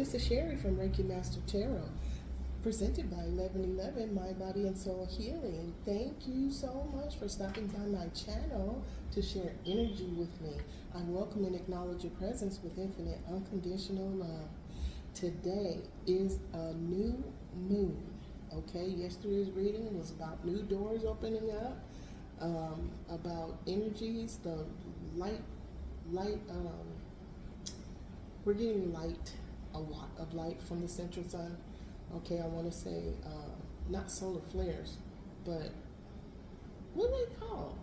this is Sherry from Reiki Master Tarot, presented by 1111 Mind, Body, and Soul Healing. Thank you so much for stopping by my channel to share energy with me. I welcome and acknowledge your presence with infinite unconditional love. Today is a new moon. Okay, yesterday's reading was about new doors opening up, about energies, the light, we're getting light, a lot of light from the central sun. Okay, I want to say not solar flares, but what do they call?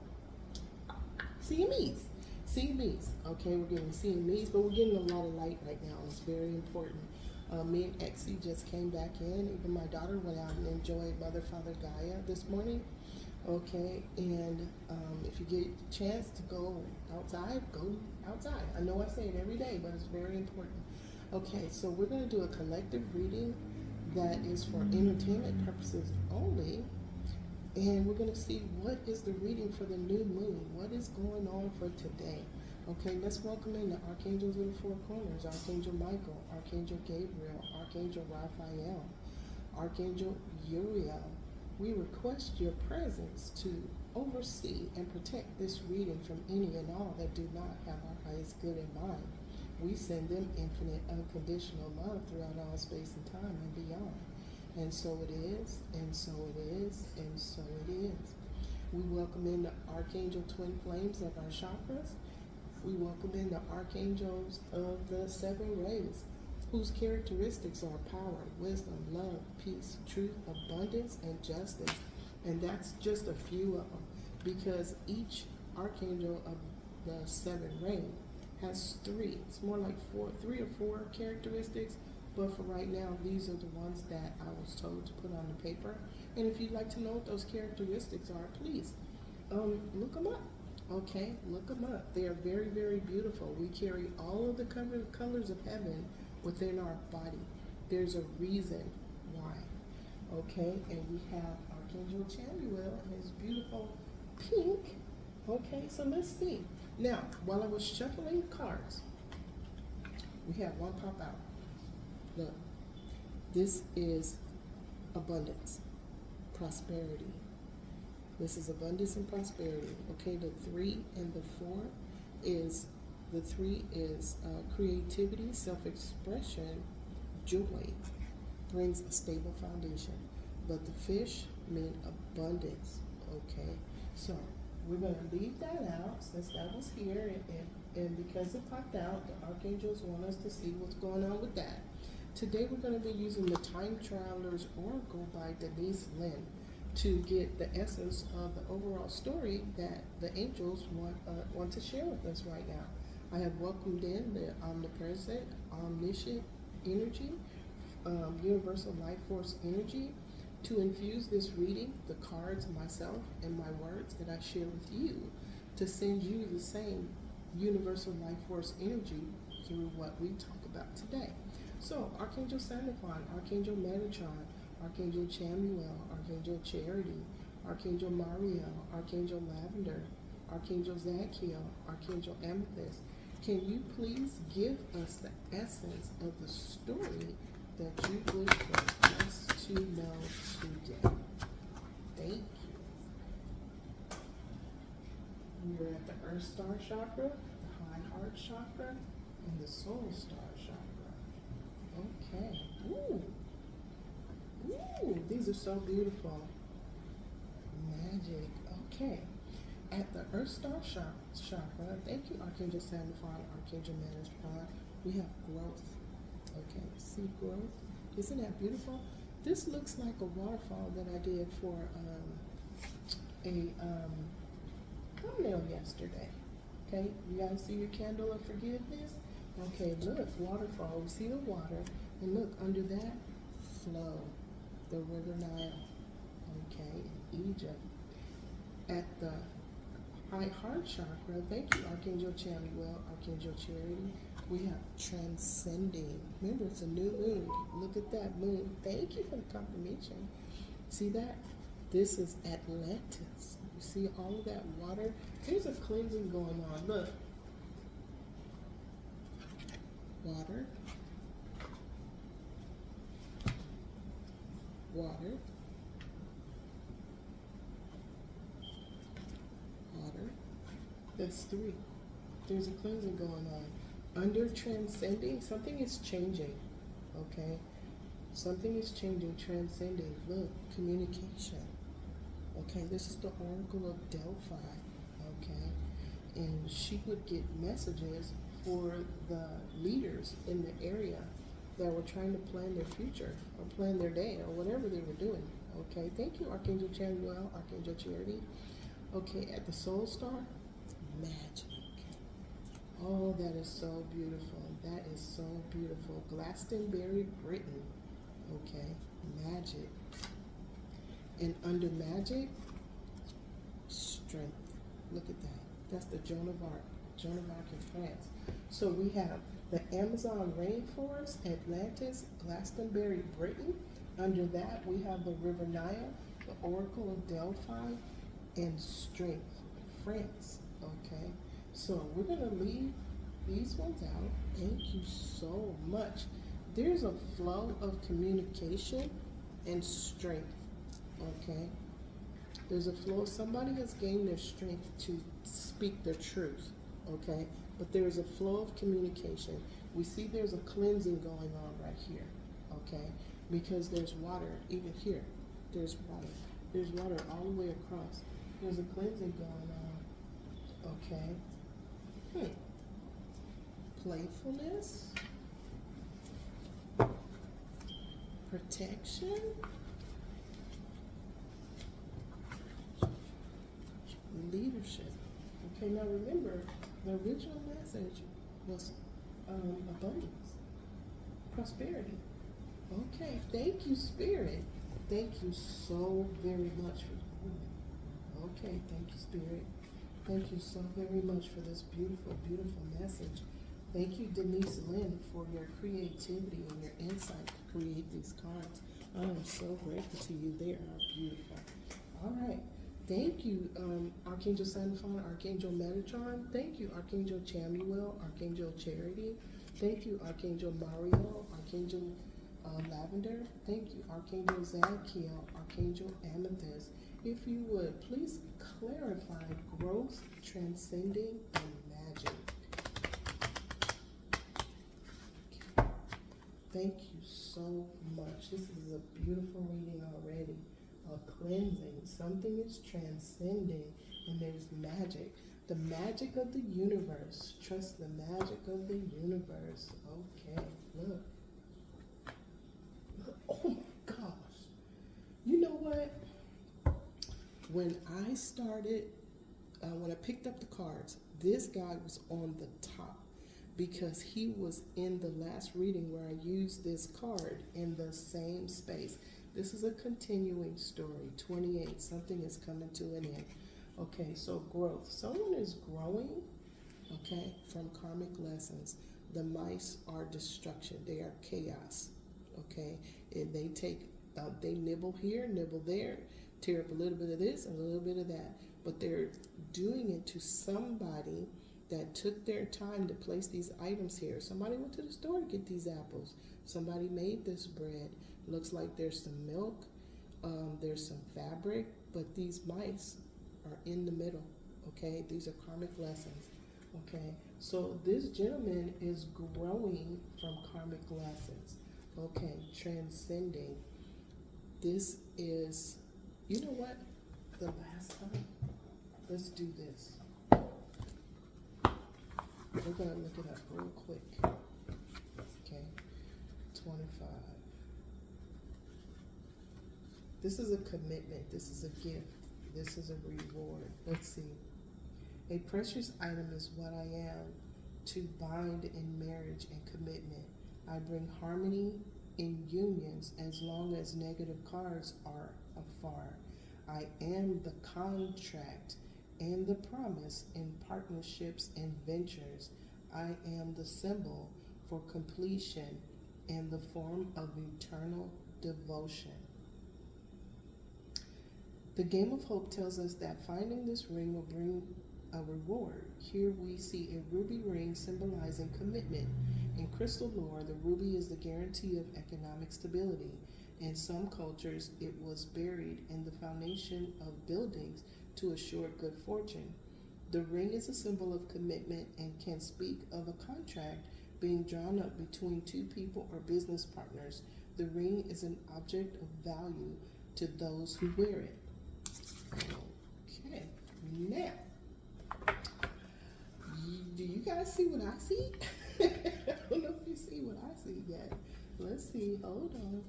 CMEs. CMEs. Okay, we're getting CMEs, but we're getting a lot of light right now. It's very important. Me and Exie just came back in. Even my daughter went out and enjoyed Mother, Father, Gaia this morning. Okay, and if you get a chance to go outside, go outside. I know I say it every day, but it's very important. Okay, so we're going to do a collective reading that is for entertainment purposes only. And we're going to see what is the reading for the new moon. What is going on for today? Okay, let's welcome in the Archangels of the Four Corners. Archangel Michael, Archangel Gabriel, Archangel Raphael, Archangel Uriel. We request your presence to oversee and protect this reading from any and all that do not have our highest good in mind. We send them infinite unconditional love throughout all space and time and beyond. And so it is, and so it is, and so it is. We welcome in the Archangel Twin Flames of our chakras. We welcome in the Archangels of the Seven Rays, whose characteristics are power, wisdom, love, peace, truth, abundance, and justice. And that's just a few of them, because each Archangel of the Seven Rays has three. It's more like three or four characteristics. But for right now, these are the ones that I was told to put on the paper. And if you'd like to know what those characteristics are, please look them up. Okay, look them up. They are very, very beautiful. We carry all of the colors of heaven within our body. There's a reason why. Okay, and we have Archangel Chamuel and his beautiful pink. Okay, so let's see. Now, while I was shuffling cards, we have one pop out. Look, this is abundance, prosperity. This is abundance and prosperity. Okay, the 3 and the 4 is, the 3 is creativity, self-expression, joy, brings a stable foundation. But the fish mean abundance. Okay, so we're going to leave that out since that was here, and because it popped out, the archangels want us to see what's going on with that. Today we're going to be using the Time Traveler's Oracle by Denise Lynn to get the essence of the overall story that the angels want to share with us right now. I have welcomed in the omnipresent, omniscient energy, universal life force energy to infuse this reading, the cards, myself, and my words that I share with you, to send you the same universal life force energy through what we talk about today. So, Archangel Sandalphon, Archangel Metatron, Archangel Chamuel, Archangel Charity, Archangel Mariel, Archangel Lavender, Archangel Zachiel, Archangel Amethyst. Can you please give us the essence of the story that you would like us to know today? Thank you. We're at the Earth Star Chakra, the High Heart Chakra, and the Soul Star Chakra. Okay. Ooh. Ooh, these are so beautiful. Magic. Okay. At the Earth Star Chakra, thank you, Archangel Sandalphon, Archangel Metatron, we have growth. Okay, see growth? Isn't that beautiful? This looks like a waterfall that I did for a thumbnail yesterday. Okay, you guys see your candle of forgiveness? Okay, look, waterfall. We see the water, and look, under that, flow, the River Nile. Okay, in Egypt. At the High Heart Chakra, thank you, Archangel Chamuel, Archangel Charity. We have Transcending. Remember, it's a new moon. Look at that moon. Thank you for the confirmation. See that? This is Atlantis. You see all of that water? There's a cleansing going on. Look. Water. water, water. That's 3. There's a cleansing going on. Under transcending, something is changing. Okay? Something is changing, transcending. Look, communication. Okay, this is the Oracle of Delphi. Okay? And she would get messages for the leaders in the area that were trying to plan their future or plan their day or whatever they were doing. Okay, thank you, Archangel Chamuel, Archangel Charity. Okay, at the Soul Star, magic. Oh, that is so beautiful. That is so beautiful. Glastonbury, Britain. Okay, magic. And under magic, strength. Look at that. That's the Joan of Arc. Joan of Arc in France. So we have the Amazon rainforest, Atlantis, Glastonbury, Britain. Under that, we have the River Nile, the Oracle of Delphi, and strength, France. Okay, so we're going to leave these ones out. Thank you so much. There's a flow of communication and strength. Okay, there's a flow. Somebody has gained their strength to speak their truth. Okay, but there's a flow of communication. We see there's a cleansing going on right here. Okay, because there's water even here. There's water. There's water all the way across. There's a cleansing going on. Okay. Playfulness. Protection. Leadership. Okay, now remember, the original message was abundance, prosperity. Okay, thank you, Spirit. Thank you so very much for. Okay, thank you, Spirit. Thank you so very much for this beautiful, beautiful message. Thank you, Denise Lynn, for your creativity and your insight to create these cards. I am so grateful to you. They are beautiful. All right. Thank you, Archangel Sanfon, Archangel Metatron. Thank you, Archangel Chamuel, Archangel Charity. Thank you, Archangel Mario, Archangel Lavender. Thank you, Archangel Zadkiel, Archangel Amethyst. If you would, please clarify growth, transcending, and magic. Okay. Thank you so much. This is a beautiful reading already. A cleansing. Something is transcending, and there's magic. The magic of the universe. Trust the magic of the universe. Okay, look. Oh my gosh. You know what? When I started, when I picked up the cards, this guy was on the top because he was in the last reading where I used this card in the same space. This is a continuing story. 28, something is coming to an end. Okay, so growth. Someone is growing, okay, from karmic lessons. The mice are destruction. They are chaos, okay? And they take, they nibble here, nibble there, tear up a little bit of this and a little bit of that. But they're doing it to somebody that took their time to place these items here. Somebody went to the store to get these apples. Somebody made this bread. Looks like there's some milk, there's some fabric, but these mice are in the middle, okay? These are karmic lessons, okay? So this gentleman is growing from karmic lessons, okay? Transcending. This is, you know what? The last time, let's do this. We're gonna look it up real quick, okay? 25. This is a commitment. This is a gift. This is a reward. Let's see. A precious item is what I am, to bind in marriage and commitment. I bring harmony in unions as long as negative cards are afar. I am the contract and the promise in partnerships and ventures. I am the symbol for completion and the form of eternal devotion. The Game of Hope tells us that finding this ring will bring a reward. Here we see a ruby ring symbolizing commitment. In crystal lore, the ruby is the guarantee of economic stability. In some cultures, it was buried in the foundation of buildings to assure good fortune. The ring is a symbol of commitment and can speak of a contract being drawn up between two people or business partners. The ring is an object of value to those who wear it. Okay, now, do you guys see what I see? I don't know if you see what I see yet. Let's see, hold on.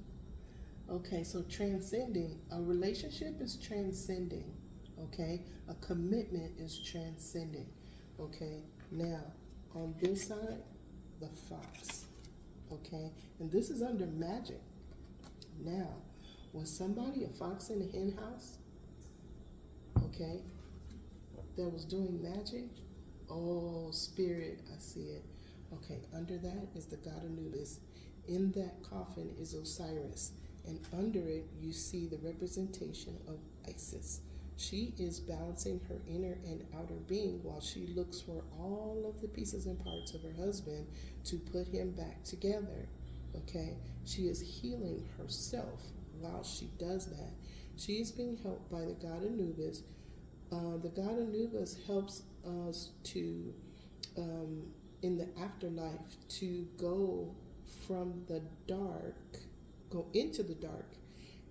Okay, so transcending. A relationship is transcending. Okay, a commitment is transcending. Okay, now on this side, the fox. Okay, and this is under magic. Now, was somebody a fox in the hen house? Okay, that was doing magic? Oh, spirit, I see it. Okay, under that is the god Anubis. In that coffin is Osiris, and under it you see the representation of Isis. She is balancing her inner and outer being while she looks for all of the pieces and parts of her husband to put him back together. Okay, she is healing herself while she does that. She is being helped by the god Anubis. The god Anubis helps us to, in the afterlife, to go from the dark, go into the dark,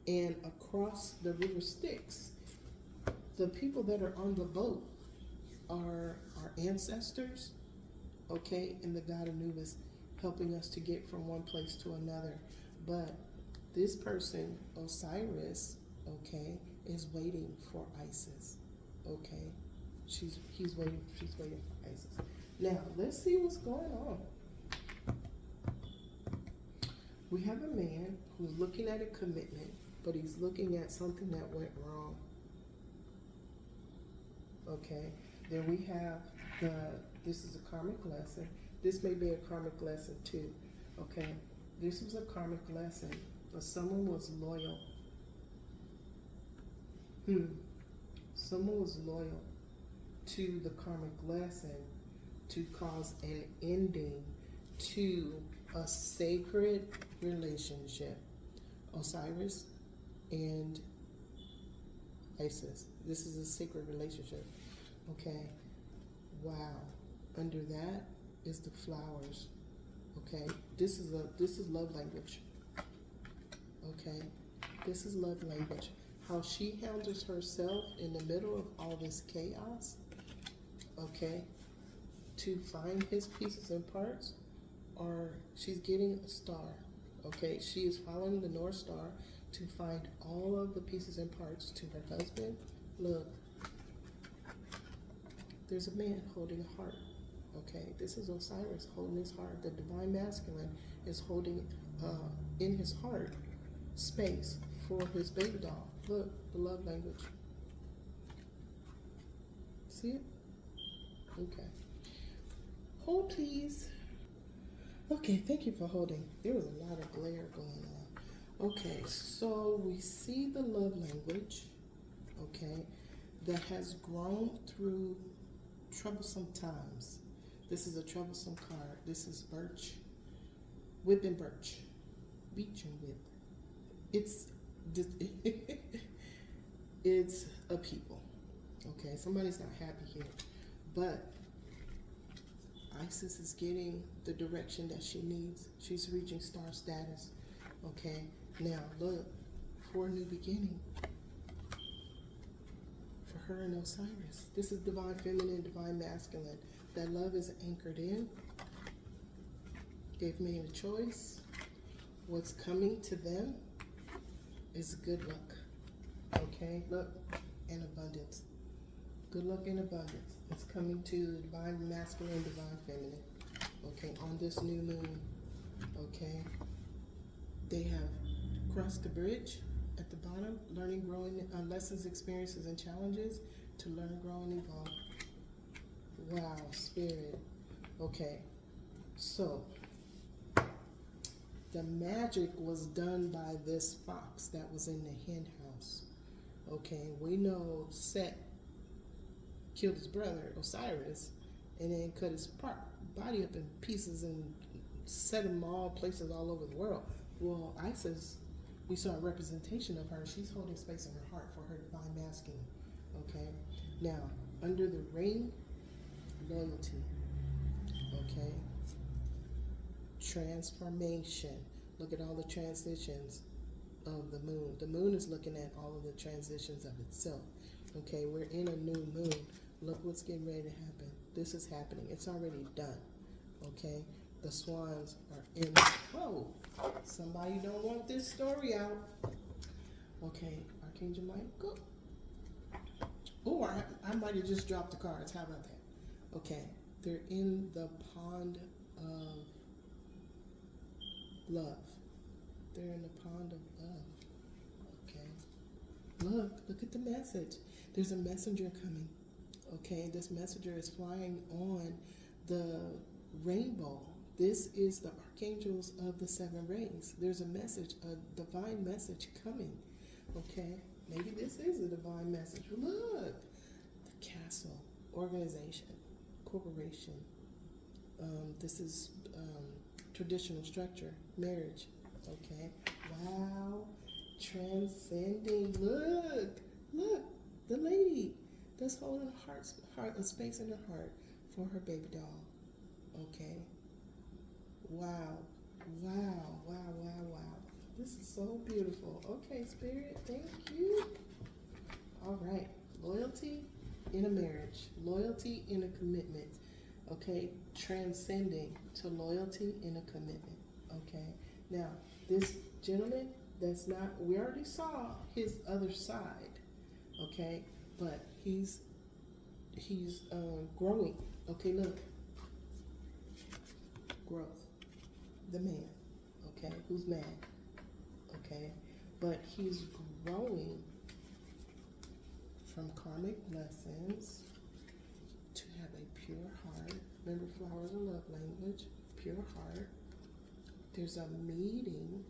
and across the river Styx. The people that are on the boat are our ancestors, okay, and the god Anubis helping us to get from one place to another. But this person, Osiris, okay, is waiting for Isis, okay? She's waiting for Isis. Now, let's see what's going on. We have a man who's looking at a commitment, but he's looking at something that went wrong. Okay, then we have this is a karmic lesson. This may be a karmic lesson too. Okay, this was a karmic lesson, but someone was loyal. Someone was loyal to the karmic lesson to cause an ending to a sacred relationship. Osiris and Isis. This is a sacred relationship. Okay. Wow. Under that is the flowers. Okay. This is love language. Okay. This is love language. How she handles herself in the middle of all this chaos. Okay. To find his pieces and parts, or she's getting a star. Okay. She is following the North Star to find all of the pieces and parts to her husband. Look, there's a man holding a heart. Okay, this is Osiris holding his heart. The divine masculine is holding in his heart space for his baby doll. Look, the love language. See it? Okay. Hold, please. Okay, thank you for holding. There was a lot of glare going on. Okay, so we see the love language, okay, that has grown through troublesome times. This is a troublesome card. This is birch, whip and birch, beech and whip. It's it's a people, okay? Somebody's not happy here, but Isis is getting the direction that she needs. She's reaching star status, okay? Now, look, for a new beginning for her and Osiris. This is divine feminine, divine masculine. That love is anchored in. Gave me a choice. What's coming to them is good luck. Okay, look, and abundance. Good luck and abundance. It's coming to the divine masculine, divine feminine. Okay, on this new moon. Okay, they have crossed the bridge at the bottom, learning, growing, lessons, experiences, and challenges to learn, grow, and evolve. Wow, spirit. Okay, so the magic was done by this fox that was in the hen house. Okay, we know Set killed his brother Osiris and then cut his body up in pieces and set him all places all over the world. Well, Isis we saw a representation of her. She's holding space in her heart for her divine masculine. Okay. Now, under the ring, loyalty. Okay. Transformation. Look at all the transitions of the moon. The moon is looking at all of the transitions of itself. Okay, we're in a new moon. Look what's getting ready to happen. This is happening. It's already done. Okay, the swans are in. Whoa, somebody don't want this story out. Okay, Archangel Michael. Oh, I might have just dropped the cards. How about that? Okay, they're in the pond of love. They're in the pond of love. Okay. Look at the message. There's a messenger coming. Okay, this messenger is flying on the rainbow. This is the archangels of the seven rays. There's a message, a divine message coming. Okay, maybe this is a divine message. Look, the castle, organization, corporation. This is traditional structure, marriage. Okay, wow, transcending. Look, the lady that's holding a space in her heart for her baby doll. Okay, wow. This is so beautiful. Okay, Spirit, thank you. All right, loyalty in a marriage, loyalty in a commitment. Okay, transcending to loyalty in a commitment. Okay, now this gentleman, that's not, we already saw his other side. Okay, but he's growing. Okay, look, growth. The man. Okay, who's mad? Okay, but he's growing from karmic lessons to have a pure heart. Remember, flowers are love language. Pure heart. There's a meeting,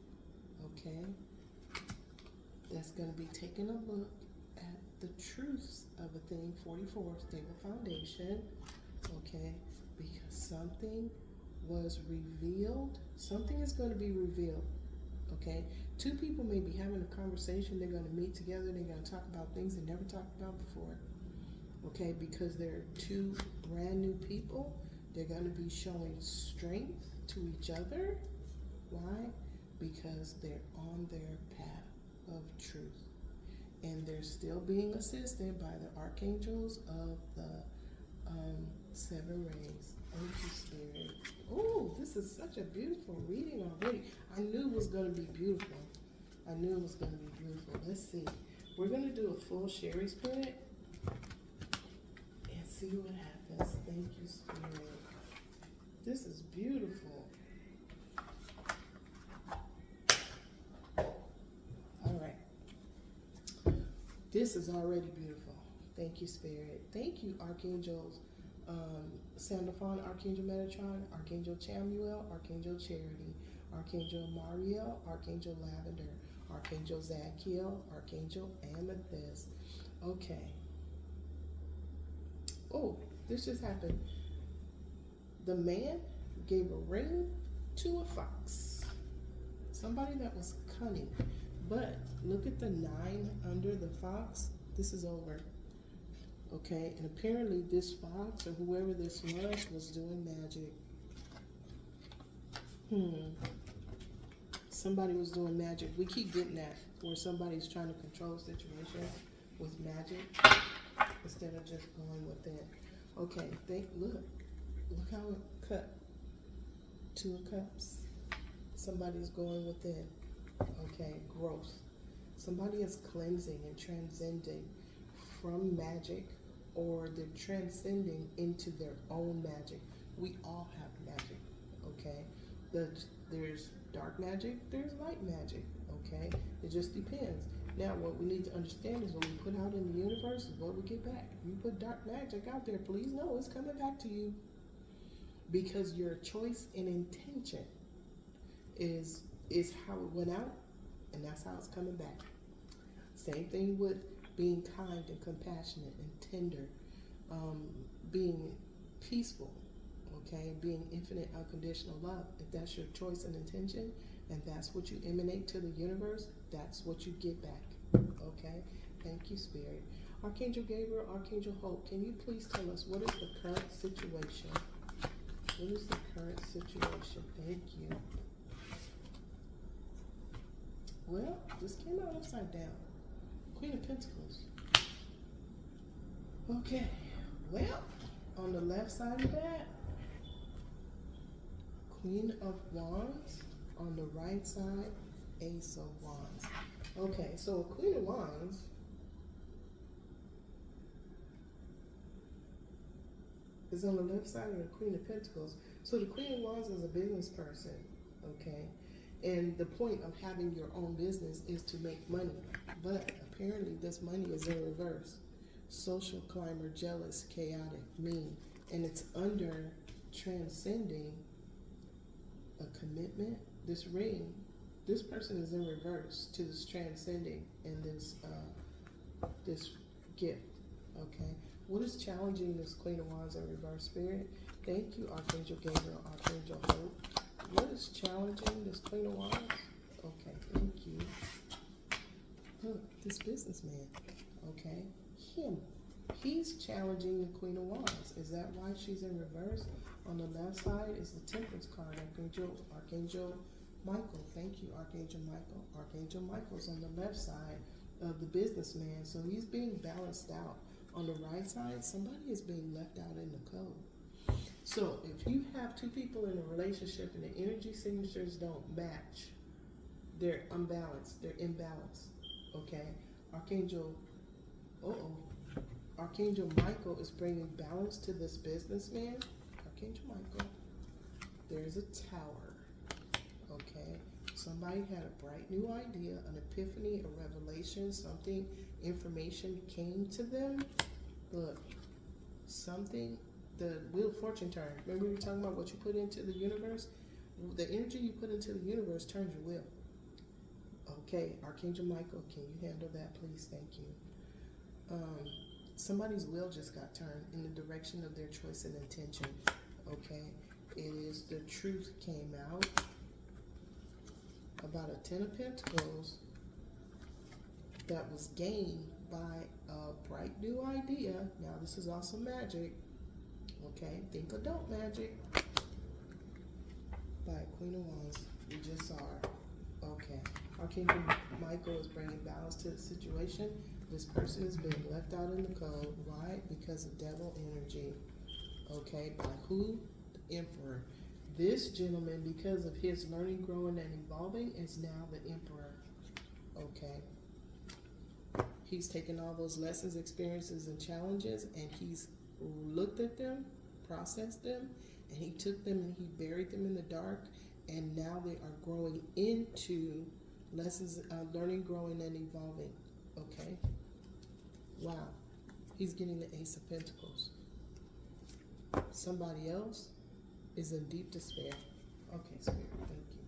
okay, that's going to be taking a look at the truths of a thing. 44, stable foundation, okay, because something was revealed. Something is going to be revealed. Okay, two people may be having a conversation. They're going to meet together. They're going to talk about things they never talked about before. Okay, because they're two brand new people. They're going to be showing strength to each other. Why? Because they're on their path of truth, and they're still being assisted by the archangels of the seven rays. Thank you, Spirit. Oh, this is such a beautiful reading already. I knew it was going to be beautiful. Let's see. We're going to do a full Sherry Spirit and see what happens. Thank you, Spirit. This is beautiful. All right. This is already beautiful. Thank you, Spirit. Thank you, Archangels. Sandalphon, Archangel Metatron, Archangel Chamuel, Archangel Charity, Archangel Mariel, Archangel Lavender, Archangel Zadkiel, Archangel Amethyst. Okay. Oh, this just happened. The man gave a ring to a fox. Somebody that was cunning. But look at the 9 under the fox. This is over. Okay, and apparently this fox or whoever this was doing magic. Somebody was doing magic. We keep getting that where somebody's trying to control a situation with magic instead of just going within. Okay, look how it cut. 2 of Cups. Somebody's going within. Okay, growth. Somebody is cleansing and transcending from magic, or they're transcending into their own magic. We all have magic, okay? There's dark magic, there's light magic, okay? It just depends. Now, what we need to understand is what we put out in the universe is what we get back. If you put dark magic out there, please know it's coming back to you, because your choice and intention is how it went out, and that's how it's coming back. Same thing with being kind and compassionate and tender, being peaceful, Okay, being infinite unconditional love. If that's your choice and intention, and that's what you emanate to the universe, that's what you get back. Okay, thank you, Spirit. Archangel Gabriel, Archangel Hope, can you please tell us what is the current situation? What is the current situation? Thank you. Well, this came out upside down. Queen of Pentacles. Okay, well, on the left side of that, Queen of Wands. On the right side, Ace of Wands. Okay, so a Queen of Wands is on the left side of the Queen of Pentacles. So the Queen of Wands is a business person, okay? And the point of having your own business is to make money. But apparently this money is in reverse. Social climber, jealous, chaotic, mean. And it's under transcending a commitment. This ring, this person is in reverse to this transcending and this gift, okay? What is challenging this Queen of Wands in reverse, Spirit? Thank you, Archangel Gabriel, Archangel Hope. What is challenging this Queen of Wands? Okay, thank you. Look, this businessman, okay? He's challenging the Queen of Wands. Is that why she's in reverse? On the left side is the Temperance card, Archangel Michael. Thank you, Archangel Michael. Archangel Michael's on the left side of the businessman, so he's being balanced out. On the right side, somebody is being left out in the code. So if you have two people in a relationship and the energy signatures don't match, they're unbalanced, they're imbalanced, okay? Archangel Michael is bringing balance to this businessman. Archangel Michael, there's a tower, okay? Somebody had a bright new idea, an epiphany, a revelation, something, information came to them. Look, something, the Wheel of Fortune turn. Remember we were talking about what you put into the universe? The energy you put into the universe turns your wheel. Okay, Archangel Michael, can you handle that, please? Thank you. Somebody's will just got turned in the direction of their choice and intention. Okay, it is the truth came out about a 10 of Pentacles that was gained by a bright new idea. Now this is also magic. Okay, think adult magic by Queen of Wands. We just saw her. Okay, Archangel Michael is bringing balance to the situation. This person is being left out in the cold. Why? Because of devil energy. Okay, by who? The Emperor. This gentleman, because of his learning, growing, and evolving, is now the Emperor. Okay. He's taken all those lessons, experiences, and challenges, and he's looked at them, processed them, and he took them and he buried them in the dark, and now they are growing into lessons, learning, growing, and evolving. Okay. Wow. He's getting the Ace of Pentacles. Somebody else is in deep despair. Okay, Spirit, thank you.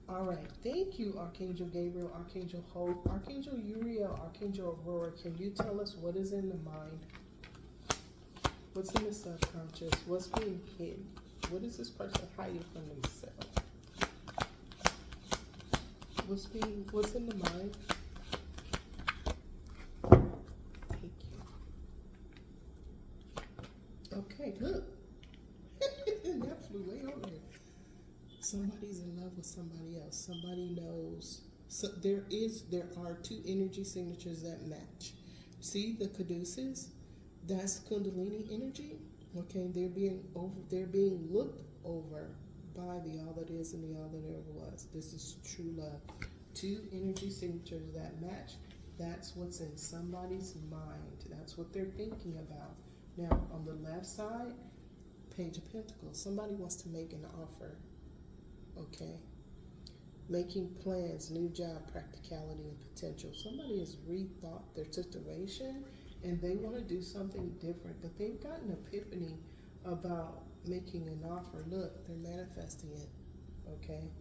All right, thank you, Archangel Gabriel, Archangel Hope, Archangel Uriel, Archangel Aurora. Can you tell us what is in the mind? What's in the subconscious? What's being hidden? What is this person hiding from themselves? What's in the mind? Thank you. Okay, look. That flew way over there. Somebody's in love with somebody else. Somebody knows. So there are two energy signatures that match. See the caduceus? That's Kundalini energy. Okay, they're being looked over by the all that is and the all that ever was. This is true love. Two energy signatures that match. That's what's in somebody's mind. That's what they're thinking about. Now, on the left side, Page of Pentacles. Somebody wants to make an offer. Okay. Making plans, new job, practicality, and potential. Somebody has rethought their situation and they want to do something different, but they've got an epiphany about making an offer. Look, they're manifesting it. Okay.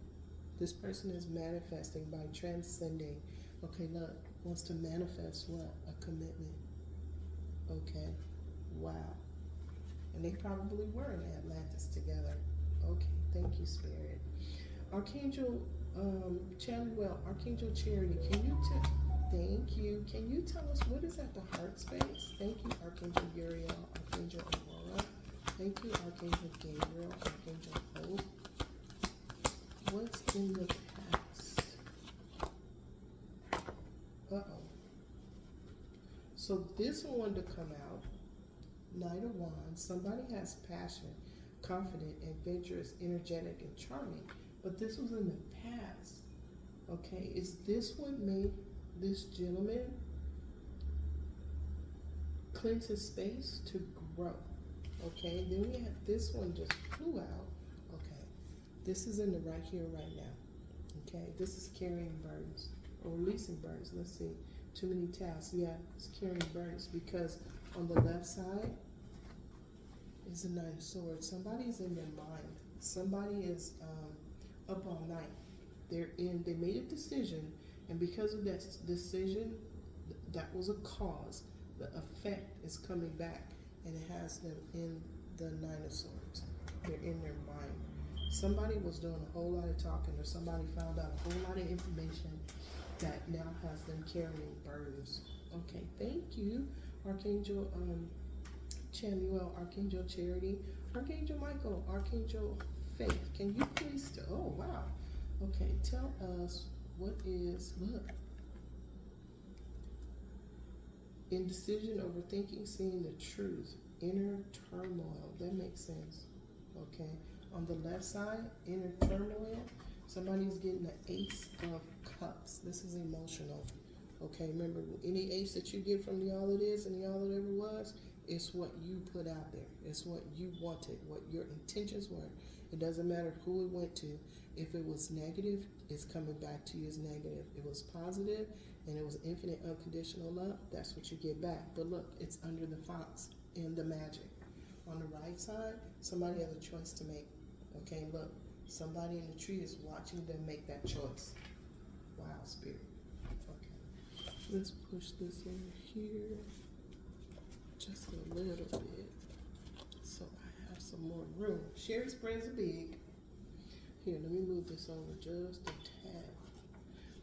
This person is manifesting by transcending. Okay, look, wants to manifest what? A commitment. Okay. Wow. And they probably were in Atlantis together. Okay, thank you, Spirit. Archangel Chamuel, Archangel Charity, can you tell? Thank you. Can you tell us what is at the heart space? Thank you, Archangel Uriel, Archangel Aurora. Thank you, Archangel Gabriel, Archangel Hope. What's in the past? Uh-oh. So this one to come out, Knight of Wands. Somebody has passion, confident, adventurous, energetic, and charming. But this was in the past. Okay, is this what made this gentleman cleanse his space to grow? Okay, then we have this one just flew out. Okay, this is in the right here, right now. Okay, this is carrying burdens or releasing burdens. Let's see, too many tasks. Yeah, it's carrying burdens because on the left side is the Nine of Swords. Somebody's in their mind. Somebody is up all night. They made a decision, and because of that decision, that was a cause. The effect is coming back, and it has them in the Nine of Swords. They're in their mind. Somebody was doing a whole lot of talking, or somebody found out a whole lot of information that now has them carrying burdens. Okay, thank you, Archangel Chamuel, Archangel Charity, Archangel Michael, Archangel Faith. Can you please, oh wow. Okay, tell us what is, look. Indecision, overthinking, seeing the truth, inner turmoil. That makes sense. Okay. On the left side, inner turmoil. Somebody's getting the Ace of Cups. This is emotional. Okay. Remember, any ace that you get from the all it is and the all it ever was, it's what you put out there. It's what you wanted, what your intentions were. It doesn't matter who it went to. If it was negative, it's coming back to you as negative. It was positive, and it was infinite unconditional love, that's what you get back. But look, it's under the fox and the magic. On the right side, somebody has a choice to make. Okay, look, somebody in the tree is watching them make that choice. Wow, Spirit. Okay, let's push this in here just a little bit so I have some more room. Sherry spreads are big. Here, let me move this over just a tad.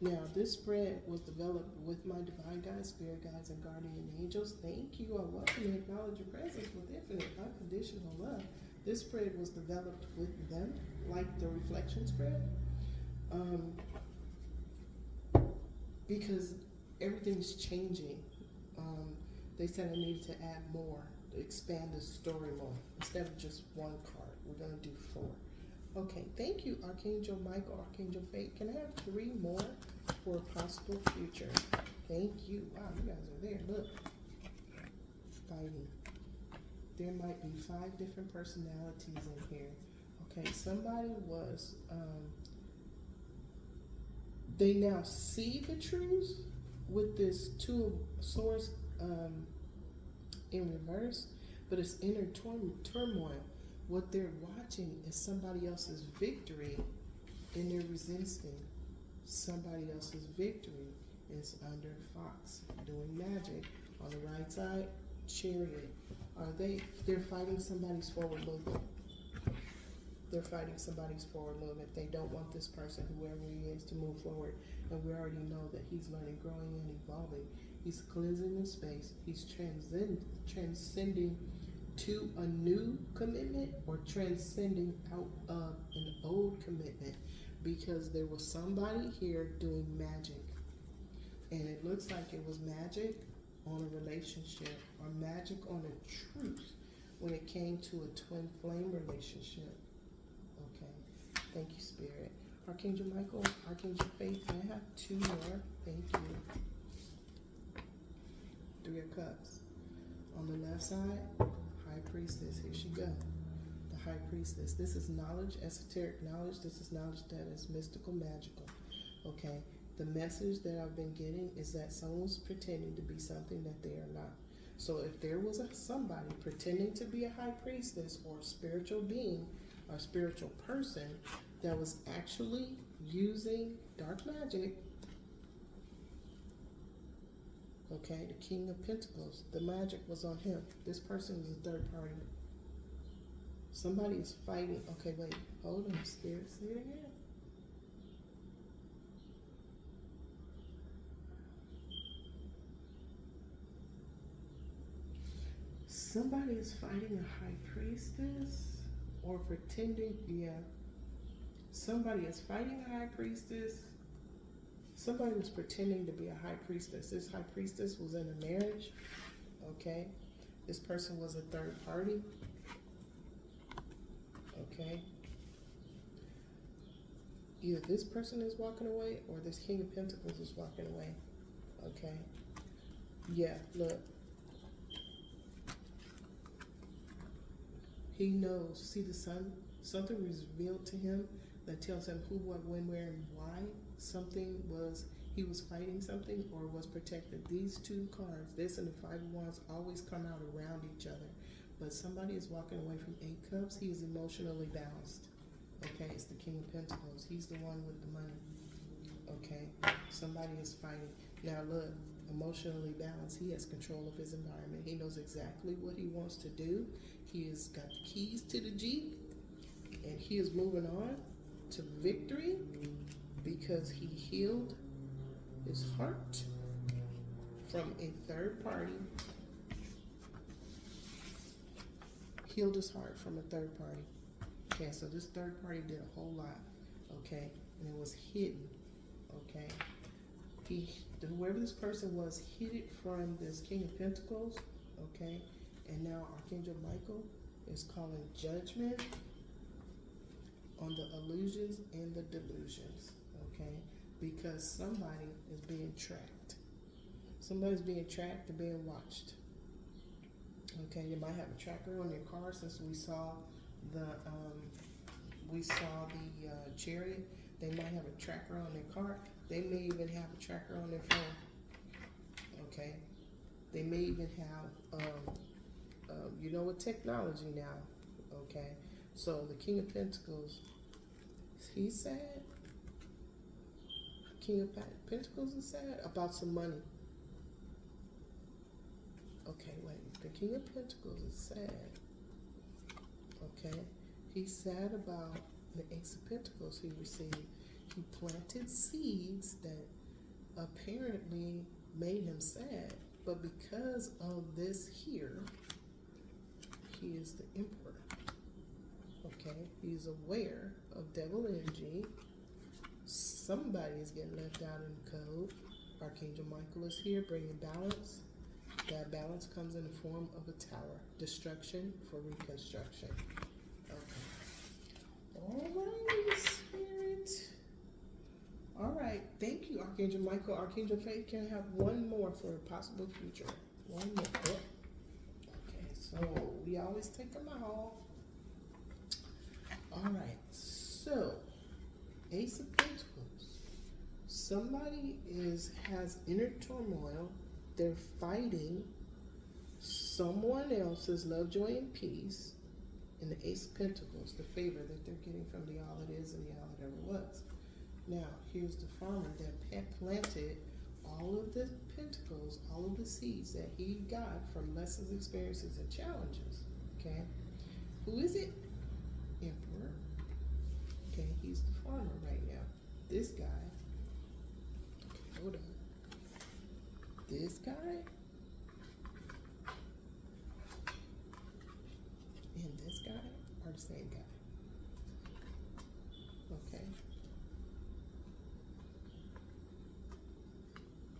Now, this spread was developed with my divine guides, spirit guides, and guardian angels. Thank you. I welcome and acknowledge your presence with infinite unconditional love. This spread was developed with them, like the reflection spread, because everything's changing. They said I needed to add more, to expand the story more. Instead of just one card, we're going to do 4. Okay, thank you, Archangel Michael, Archangel Faith. Can I have 3 more for a possible future? Thank you. Wow, you guys are there. Look. Fighting. There might be 5 different personalities in here. Okay, somebody was, they now see the truth with this 2 of Swords in reverse, but it's inner turmoil. What they're watching is somebody else's victory, and they're resisting somebody else's victory. It's under fox, doing magic. On the right side, chariot. They're fighting somebody's forward movement. They're fighting somebody's forward movement. They don't want this person, whoever he is, to move forward. And we already know that he's learning, growing, and evolving. He's cleansing the space. He's transcending to a new commitment, or transcending out of an old commitment, because there was somebody here doing magic, and it looks like it was magic on a relationship or magic on a truth when it came to a twin flame relationship. Okay, thank you, Spirit. Archangel Michael, Archangel Faith, can I have 2 more? Thank you. 3 of Cups. On the left side, High Priestess. Here she go. The High Priestess. This is knowledge, esoteric knowledge. This is knowledge that is mystical, magical. Okay. The message that I've been getting is that someone's pretending to be something that they are not. So if there was somebody pretending to be a High Priestess or a spiritual being or a spiritual person that was actually using dark magic, okay, the King of Pentacles, the magic was on him. This person is a third party. Somebody is fighting. Okay, wait. Hold on, Spirit. Say it again. Somebody is fighting a high priestess or pretending. Yeah. Somebody is fighting a high priestess. Somebody was pretending to be a high priestess. This high priestess was in a marriage. Okay. This person was a third party. Okay. Either this person is walking away or this King of Pentacles is walking away. Okay. Yeah, look. He knows. See the sun? Something was revealed to him that tells him who, what, when, where, and why something was, he was fighting something or was protected. These two cards, this and the Five of Wands, always come out around each other. But somebody is walking away from Eight Cups. He is emotionally balanced. Okay, it's the King of Pentacles. He's the one with the money. Okay, somebody is fighting. Now look, emotionally balanced. He has control of his environment. He knows exactly what he wants to do. He has got the keys to the Jeep, and he is moving on to victory because he healed his heart from a third party. Healed his heart from a third party. Okay, so this third party did a whole lot. Okay, and it was hidden. Okay, whoever this person was hid it from this King of Pentacles. Okay, and now Archangel Michael is calling judgment on the illusions and the delusions. Okay, because somebody is being tracked. Somebody's being tracked and being watched. Okay, you might have a tracker on your car, since we saw the chariot. They might have a tracker on their car. They may even have a tracker on their phone. Okay, they may even have with technology now. Okay, so the King of Pentacles, he's sad. King of Pentacles is sad about some money. Okay, wait. The King of Pentacles is sad. Okay, he's sad about the Ace of Pentacles he received. He planted seeds that apparently made him sad, but because of this here, he is the Emperor. Okay, he's aware of devil energy. Somebody is getting left out in the cold. Archangel Michael is here bringing balance. That balance comes in the form of a tower. Destruction for reconstruction. Okay. All right, Spirit. All right. Thank you, Archangel Michael. Archangel Faith can have one more for a possible future. One more. Okay, so we always take them all. All right. So, Ace of Pentacles. Somebody has inner turmoil. They're fighting someone else's love, joy, and peace. In the Ace of Pentacles, the favor that they're getting from the all it is and the all it ever was. Now, here's the farmer that planted all of the pentacles, all of the seeds that he got from lessons, experiences, and challenges. Okay? Who is it? Emperor. Okay, he's the farmer right now. This guy. Okay, hold on. This guy and this guy are the same guy.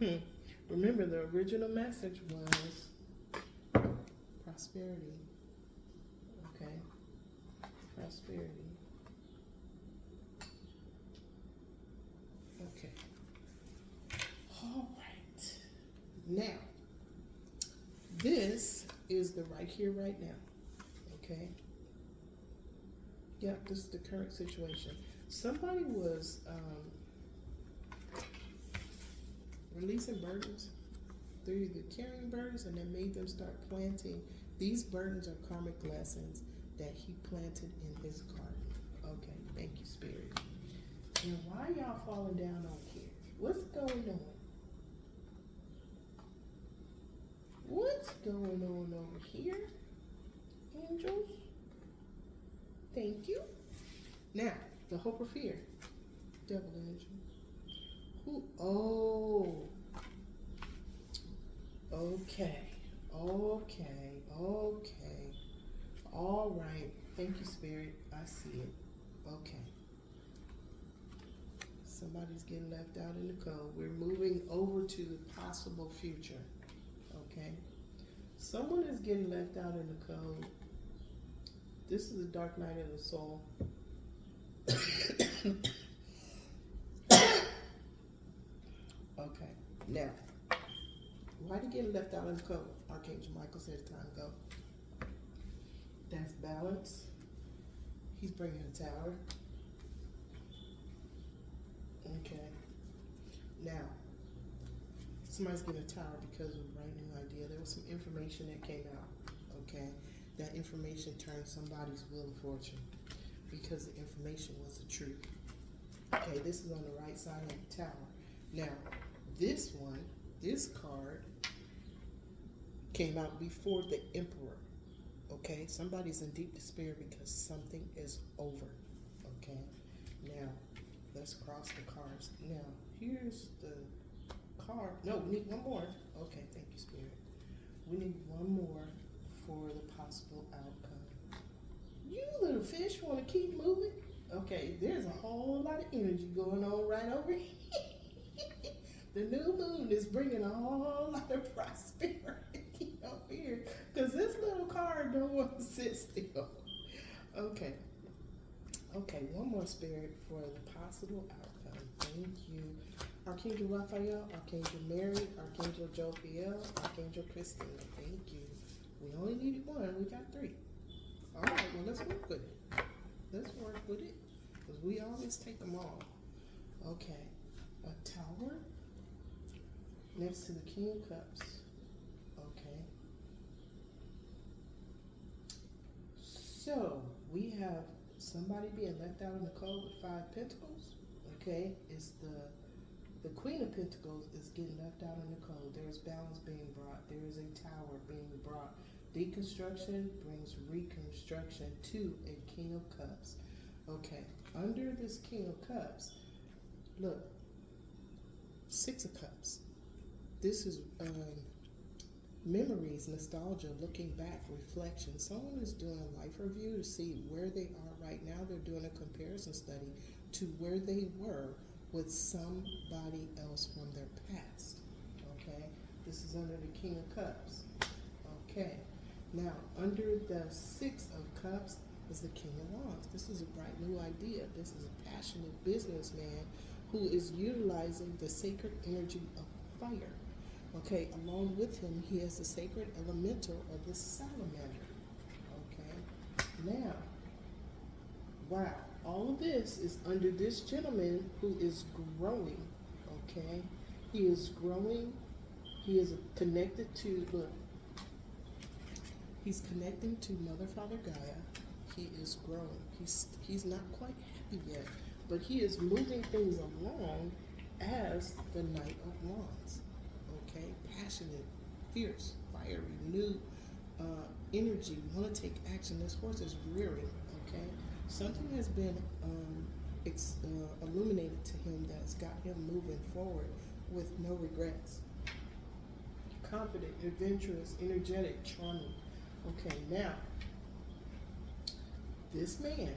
Okay. Remember, the original message was prosperity. Okay. Prosperity. Okay. All right. Now, this is the right here, right now. Okay? Yep, this is the current situation. Somebody was releasing burdens. They're either carrying burdens and then made them start planting. These burdens are karmic lessons that he planted in his garden. Okay, thank you, Spirit. And why y'all falling down on here? What's going on? What's going on over here, angels? Thank you. Now, the hope or fear. Devil energy. Who? Oh. Okay. Okay. Okay. All right. Thank you, Spirit. I see it. Okay. Somebody's getting left out in the cold. We're moving over to the possible future. Okay. Someone is getting left out in the cold. This is the dark night of the soul. Okay. Now, why are they getting left out in the cold? Archangel Michael says time to go. That's balance. He's bringing a tower. Okay. Now, somebody's getting a tower because of a brand new idea. There was some information that came out. Okay. That information turned somebody's wheel of fortune because the information was the truth. Okay, this is on the right side of the tower. Now, this one, this card came out before the Emperor. Okay, somebody's in deep despair because something is over. Okay, now let's cross the cards. Now, here's the card. No, we need one more. Okay, thank you, Spirit. We need one more for the possible outcome. You little fish want to keep moving? Okay, there's a whole lot of energy going on right over here. The new moon is bringing a whole lot of prosperity up here because this little card don't want to sit still. Okay. Okay, one more, Spirit, for the possible outcome. Thank you. Archangel Raphael, Archangel Mary, Archangel Jophiel, Archangel Christine. Thank you. We only needed one. We got three. All right, well, let's work with it. Let's work with it because we always take them all. Okay, a tower next to the King of Cups. Okay. So we have somebody being left out in the cold with 5 pentacles. Okay, it's the Queen of Pentacles is getting left out in the cold. There is balance being brought. There is a tower being brought. Deconstruction brings reconstruction to a King of Cups. Okay, under this King of Cups, look, 6 of Cups. This is memories, nostalgia, looking back, reflection. Someone is doing a life review to see where they are right now. They're doing a comparison study to where they were with somebody else from their past. Okay, this is under the King of Cups. Okay, now under the 6 of Cups is the King of Wands. This is a bright new idea. This is a passionate businessman who is utilizing the sacred energy of fire. Okay, along with him, he has the sacred elemental of the salamander. Okay, now, wow, all of this is under this gentleman who is growing. Okay, he is growing. He is connected to, look, he's connecting to Mother, Father, Gaia. He is growing. He's not quite happy yet, but he is moving things along as the Knight of Wands. Okay, passionate, fierce, fiery, new energy, want to take action. This horse is rearing. Okay, something has been illuminated to him that's got him moving forward with no regrets. Confident, adventurous, energetic, charming. Okay, now this man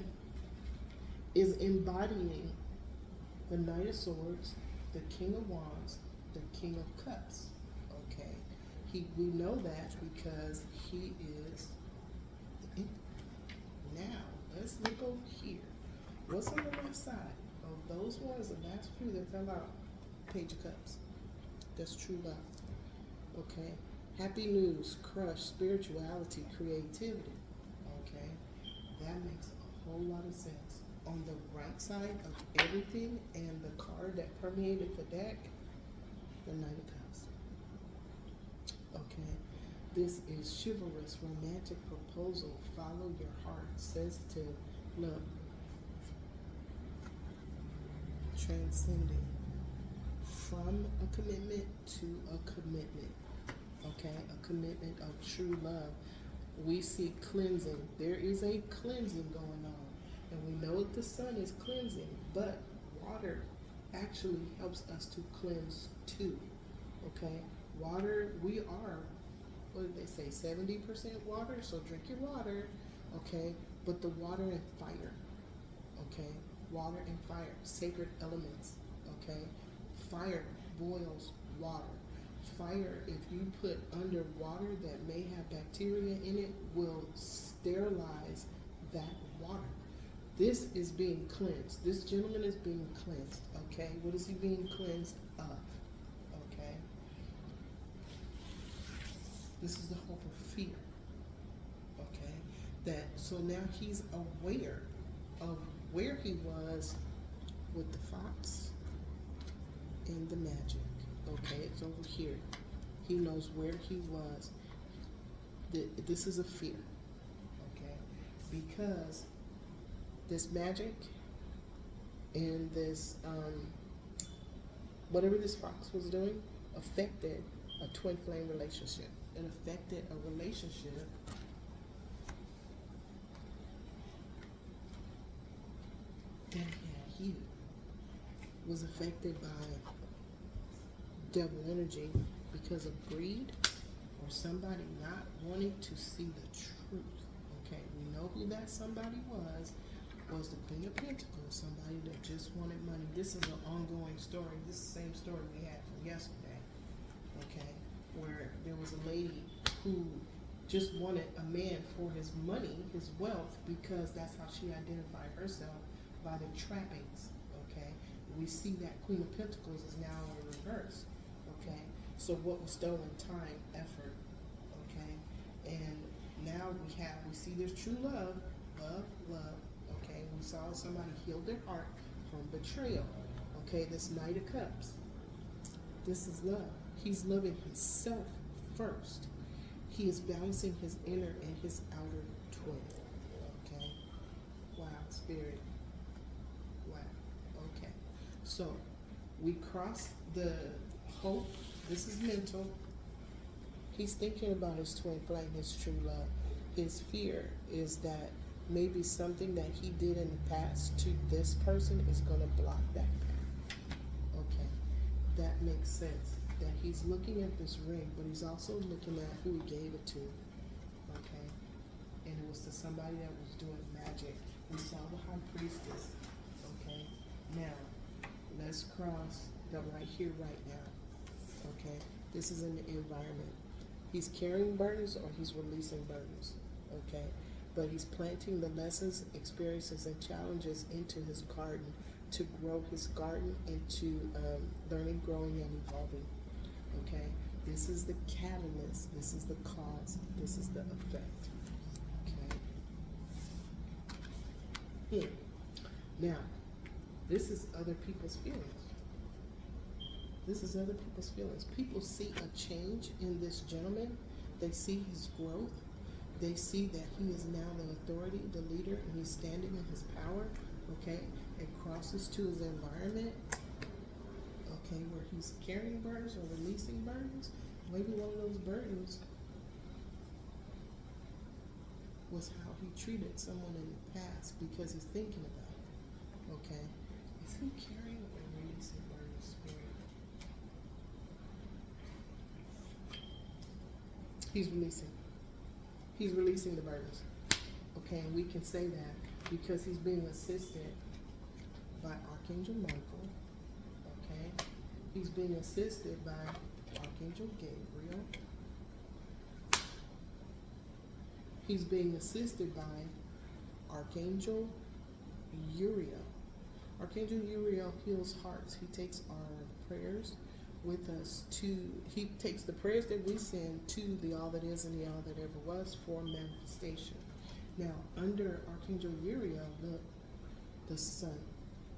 is embodying the Knight of Swords, the King of Wands, the King of Cups. Okay, we know that because he is the Emperor. Now let's look over here. What's on the left side of those ones? The last few that fell out. Page of Cups. That's true love. Okay, happy news, crush, spirituality, creativity. Okay, that makes a whole lot of sense. On the right side of everything and the card that permeated the deck, the Knight of Cups. Okay, this is chivalrous, romantic proposal. Follow your heart, sensitive, look, transcending from a commitment to a commitment. Okay, a commitment of true love. we see cleansing. There is a cleansing going on. And we know that the sun is cleansing, but water actually helps us to cleanse too. Okay? Water, we are, what did they say, 70% water? So drink your water, okay? But the water and fire, okay? Water and fire, sacred elements, okay? Fire boils water. Fire, if you put under water that may have bacteria in it, will sterilize that water. This is being cleansed. This gentleman is being cleansed, okay? What is he being cleansed of? Okay? This is the hope of fear, okay? That, so now he's aware of where he was with the fox and the magic, okay? It's over here. He knows where he was. This is a fear, okay? Because this magic and this, whatever this fox was doing, affected a twin flame relationship. It affected a relationship that he had healed. Was affected by devil energy because of greed or somebody not wanting to see the truth. Okay, we know who that somebody was the Queen of Pentacles, somebody that just wanted money. This is an ongoing story. This is the same story we had from yesterday, okay, where there was a lady who just wanted a man for his money, his wealth, because that's how she identified herself, by the trappings, okay. We see that Queen of Pentacles is now in reverse, okay. So what was stolen? Time, effort, okay. And now we see there's true love, love. Okay, we saw somebody heal their heart from betrayal. Okay, this Knight of Cups. This is love. He's loving himself first. He is balancing his inner and his outer twin. Okay. Wow, Spirit. Wow. Okay. So we cross the hope. This is mental. He's thinking about his twin flame, his true love. His fear is that maybe something that he did in the past to this person is going to block that path. Okay, that makes sense. That he's looking at this ring, but he's also looking at who he gave it to. Okay, and it was to somebody that was doing magic. We saw the high priestess. Okay, now let's cross the right here, right now. Okay, this is in the environment. He's carrying burdens or he's releasing burdens. Okay. But he's planting the lessons, experiences, and challenges into his garden to grow his garden into learning, growing, and evolving. Okay? This is the catalyst. This is the cause. This is the effect. Okay? Now, this is other people's feelings. This is other people's feelings. People see a change in this gentleman. They see his growth. They see that he is now the authority, the leader, and he's standing in his power, okay? It crosses to his environment, okay, where he's carrying burdens or releasing burdens. Maybe one of those burdens was how he treated someone in the past because he's thinking about it, okay? Is he carrying or releasing burdens, Spirit? He's releasing. He's releasing the burdens. Okay, and we can say that because he's being assisted by Archangel Michael. Okay, he's being assisted by Archangel Gabriel. He's being assisted by Archangel Uriel. Archangel Uriel heals hearts. He takes our prayers with us he takes the prayers that we send to the all that is and the all that ever was for manifestation. Now, under Archangel Uriel, the sun,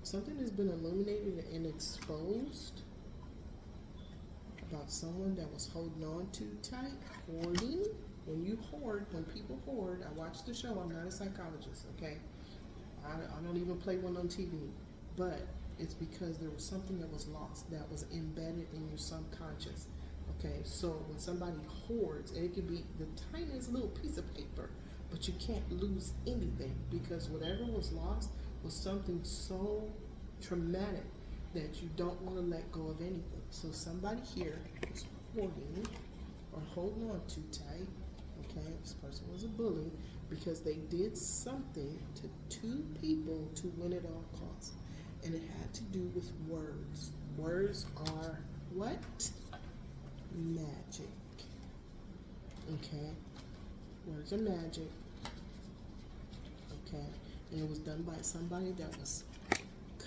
something has been illuminated and exposed about someone that was holding on too tight, hoarding. When people hoard, I watch the show, I'm not a psychologist, okay? I don't even play one on TV, but it's because there was something that was lost, that was embedded in your subconscious, Okay, so when somebody hoards, and it could be the tiniest little piece of paper, but you can't lose anything because whatever was lost was something so traumatic that you don't want to let go of anything. So somebody here is hoarding or holding on too tight. Okay, this person was a bully because they did something to two people to win at all costs. And it had to do with words. Words are what? Magic. Okay? Words are magic. Okay? And it was done by somebody that was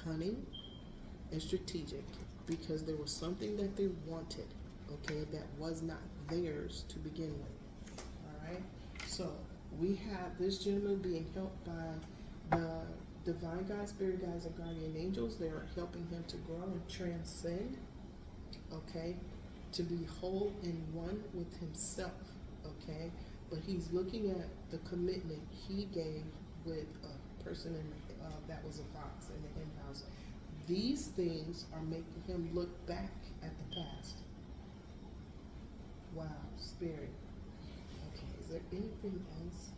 cunning and strategic because there was something that they wanted, okay, that was not theirs to begin with. Alright? So we have this gentleman being helped by the divine guides, spirit guides, and guardian angels. They are helping him to grow and transcend, okay, to be whole and one with himself, okay. But he's looking at the commitment he gave with a person that was a fox in the hen house. These things are making him look back at the past. Wow, spirit. Okay, is there anything else?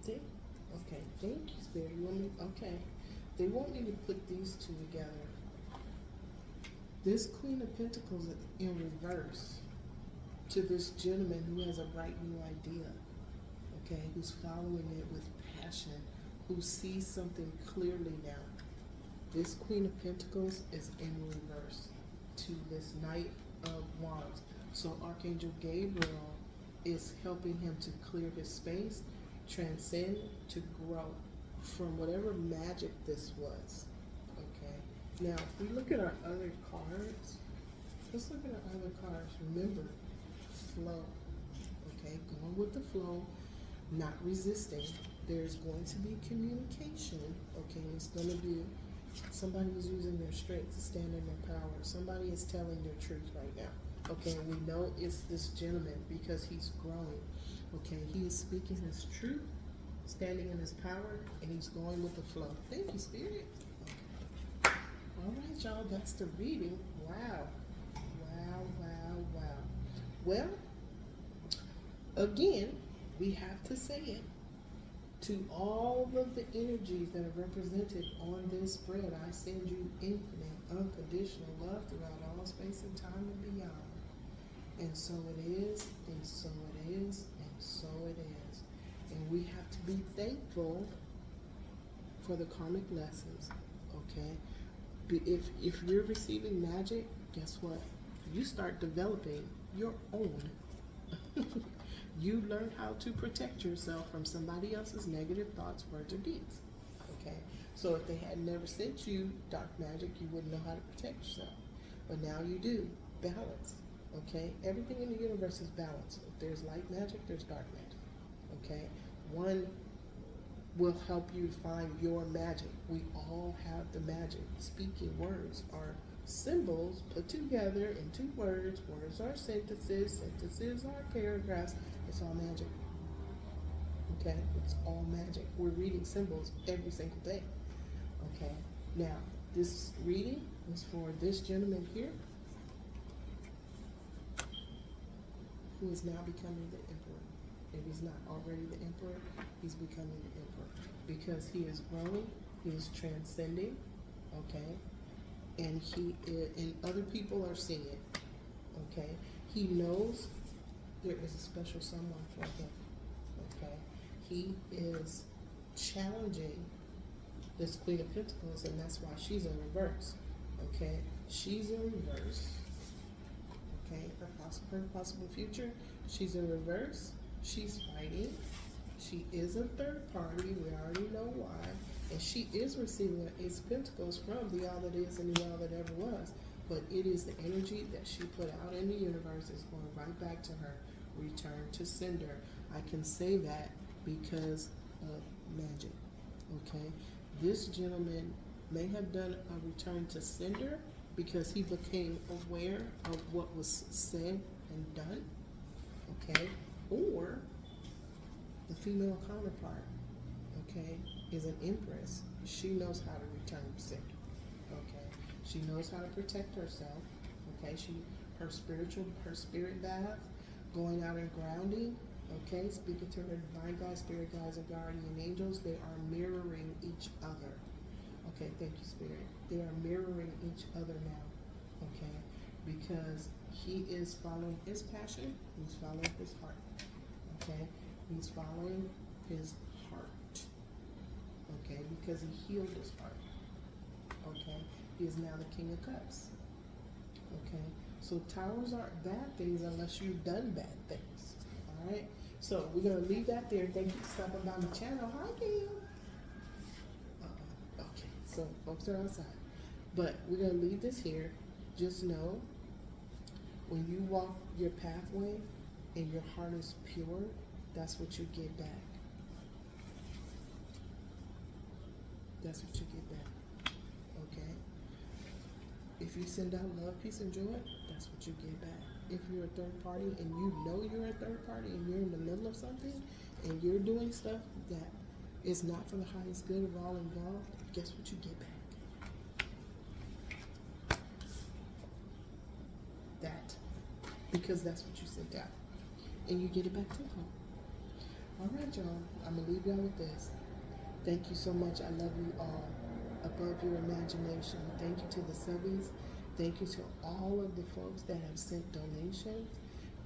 See? Okay, thank you, Spirit. You want me? Okay. They want me to put these two together. This Queen of Pentacles in reverse to this gentleman who has a bright new idea, okay, who's following it with passion, who sees something clearly now. This Queen of Pentacles is in reverse to this Knight of Wands. So Archangel Gabriel is helping him to clear his space, transcend, to grow from whatever magic this was. Okay. Now, if we look at our other cards, let's look at our other cards. Remember, flow. Okay, going with the flow, not resisting. There's going to be communication. Okay, and it's going to be somebody is using their strength to stand in their power. Somebody is telling their truth right now. Okay, and we know it's this gentleman because he's growing. Okay, he is speaking his truth, standing in his power, and he's going with the flow. Thank you, Spirit. Okay. All right, y'all, that's the reading. Wow. Wow, wow, wow. Well, again, we have to say it. To all of the energies that are represented on this spread, I send you infinite, unconditional love throughout all space and time and beyond. And so it is, and so it is, and so it is. And we have to be thankful for the karmic lessons, okay? If you're receiving magic, guess what? You start developing your own. You learn how to protect yourself from somebody else's negative thoughts, words, or deeds. Okay? So if they had never sent you dark magic, you wouldn't know how to protect yourself. But now you do. Balance. Okay? Everything in the universe is balance. If there's light magic, there's dark magic. Okay? One will help you find your magic. We all have the magic. Speaking words are symbols put together into words. Words are sentences. Sentences are paragraphs. It's all magic. Okay? It's all magic. We're reading symbols every single day. Okay? Now, this reading is for this gentleman here who is now becoming the emperor. If he's not already the emperor, he's becoming the emperor because he is growing, he is transcending, okay? And he is, and other people are seeing it, okay? He knows there is a special someone for him, okay? He is challenging this Queen of Pentacles, and that's why she's in reverse, okay? She's in reverse, okay? Her possible future, she's in reverse. She's fighting. She is a third party. We already know why. And she is receiving an Ace of Pentacles from the all that is and the all that ever was. But it is the energy that she put out in the universe is going right back to her. Return to sender. I can say that because of magic. Okay? This gentleman may have done a return to sender because he became aware of what was said and done, okay? Or the female counterpart, okay, is an empress. She knows how to return sick, okay? She knows how to protect herself, okay? Her spirit bath, going out and grounding, okay? Speaking to her divine guides, spirit guides, and guardian angels, they are mirroring each other. Okay, thank you, Spirit. They are mirroring each other now, okay? Because he is following his passion, he's following his heart, okay? He's following his heart, okay? Because he healed his heart, okay? He is now the King of Cups, okay? So towers aren't bad things unless you've done bad things, all right? So we're going to leave that there. Thank you for stopping by my channel. Hi, Gail. Okay, so folks are outside. But we're going to leave this here. Just know, when you walk your pathway and your heart is pure, that's what you get back. That's what you get back. Okay? If you send out love, peace, and joy, that's what you get back. If you're a third party and you know you're a third party and you're in the middle of something and you're doing stuff that is not for the highest good of all involved, guess what you get back? That. Because that's what you sent out. And you get it back tenfold. All right, y'all. I'm going to leave y'all with this. Thank you so much. I love you all above your imagination. Thank you to the subbies. Thank you to all of the folks that have sent donations.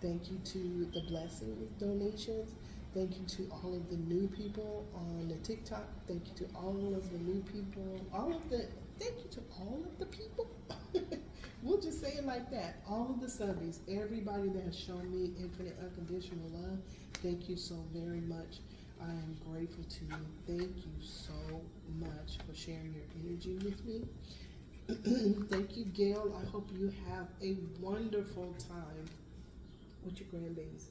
Thank you to the blessings donations. Thank you to all of the new people on the TikTok. Thank you to all of the new people. Thank you to all of the people. We'll just say it like that. All of the subbies, everybody that has shown me infinite unconditional love, thank you so very much. I am grateful to you. Thank you so much for sharing your energy with me. Thank you, Gail. I hope you have a wonderful time with your grandbabies.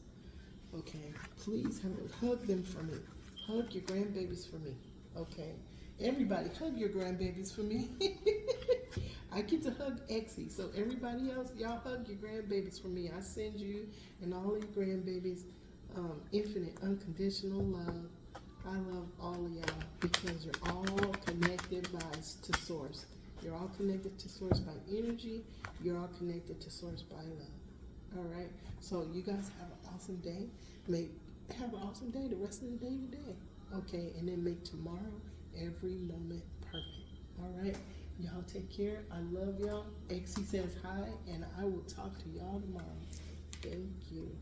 Okay, please hug them for me. Hug your grandbabies for me. Okay, everybody, hug your grandbabies for me. I get to hug Exie, so everybody else, y'all hug your grandbabies for me. I send you and all of your grandbabies infinite unconditional love. I love all of y'all because you're all connected to Source. You're all connected to Source by energy. You're all connected to Source by love. All right. So you guys have an awesome day. Have an awesome day the rest of the day today. Okay. And then make tomorrow every moment perfect. All right. Y'all take care. I love y'all. Exie says hi, and I will talk to y'all tomorrow. Thank you.